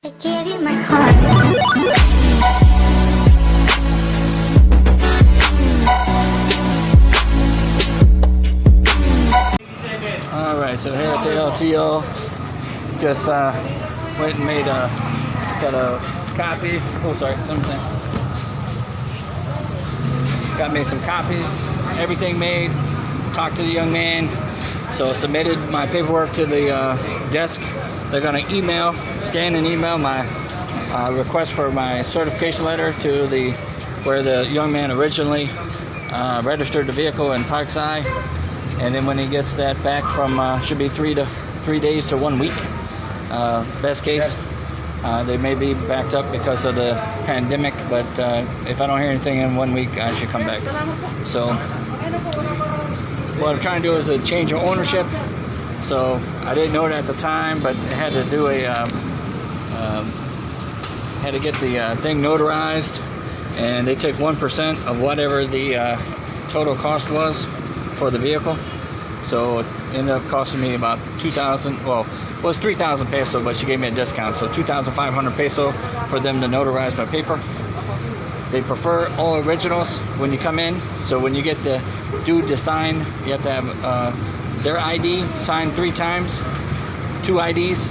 I give you my heart. Alright, so here at the LTO, just went and made got a copy. Oh, sorry, something. Got me some copies, everything made. Talked to the young man, so submitted my paperwork to the desk. They're gonna scan and email my request for my certification letter to where the young man originally registered the vehicle in Parkside. And then when he gets that back from, should be 3 days to 1 week, best case. They may be backed up because of the pandemic, but if I don't hear anything in 1 week, I should come back. So what I'm trying to do is a change of ownership. So I didn't know it at the time, but I had to do had to get the thing notarized, and they take 1% of whatever the total cost was for the vehicle. So it ended up costing me about 2,000. Well, it was 3,000 peso, but she gave me a discount, so 2,500 peso for them to notarize my paper. They prefer all originals when you come in. So when you get the dude to sign, you have to have their ID signed 3 times, 2 IDs.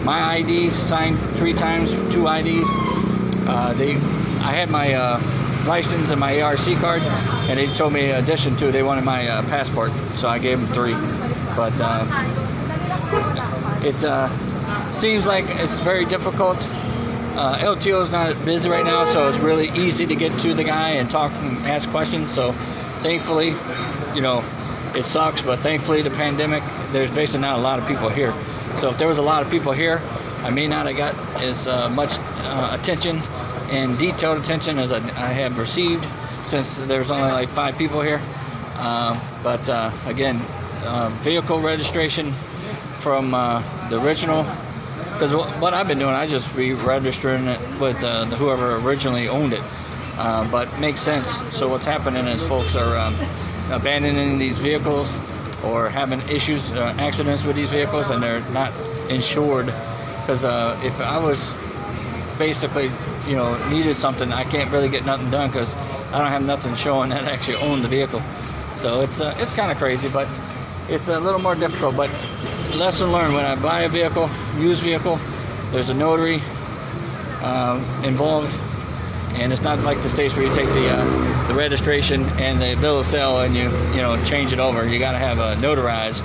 My IDs signed 3 times, 2 IDs. I had my license and my ARC card, and they told me in addition to they wanted my passport, so I gave them 3. But it seems like it's very difficult. LTO is not busy right now, so it's really easy to get to the guy and talk and ask questions. So thankfully, it sucks, but thankfully the pandemic, there's basically not a lot of people here. So if there was a lot of people here, I may not have got as much attention and detailed attention as I have received, since there's only like 5 people here. But again, vehicle registration from the original, because what I've been doing, I just re-registering it with whoever originally owned it. But makes sense. So what's happening is folks are abandoning these vehicles or having accidents with these vehicles, and they're not insured. Because if I was basically, needed something, I can't really get nothing done because I don't have nothing showing that I actually own the vehicle. So it's kind of crazy, but it's a little more difficult. But lesson learned: when I buy a vehicle, used vehicle, there's a notary involved. And it's not like the States where you take the registration and the bill of sale and you change it over. You got to have a notarized.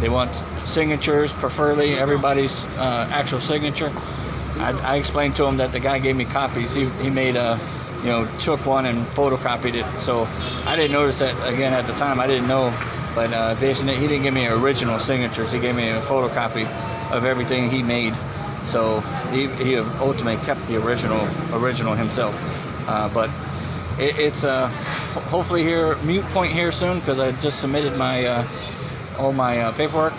They want signatures, preferably everybody's actual signature. I explained to him that the guy gave me copies. He made took one and photocopied it. So I didn't notice that again at the time. I didn't know, but basically he didn't give me original signatures. He gave me a photocopy of everything he made. So he ultimately kept the original himself. But it's hopefully mute point here soon, because I just submitted my all my paperwork,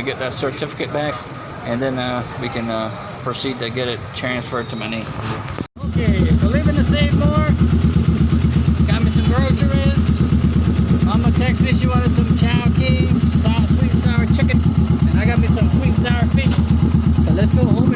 get that certificate back, and then we can proceed to get it transferred to my name. Okay, so leaving to save more. Got me some groceries. Mama texted me she wanted some chow keys, sweet and sour chicken, and I got me some sweet and sour fish. So let's go home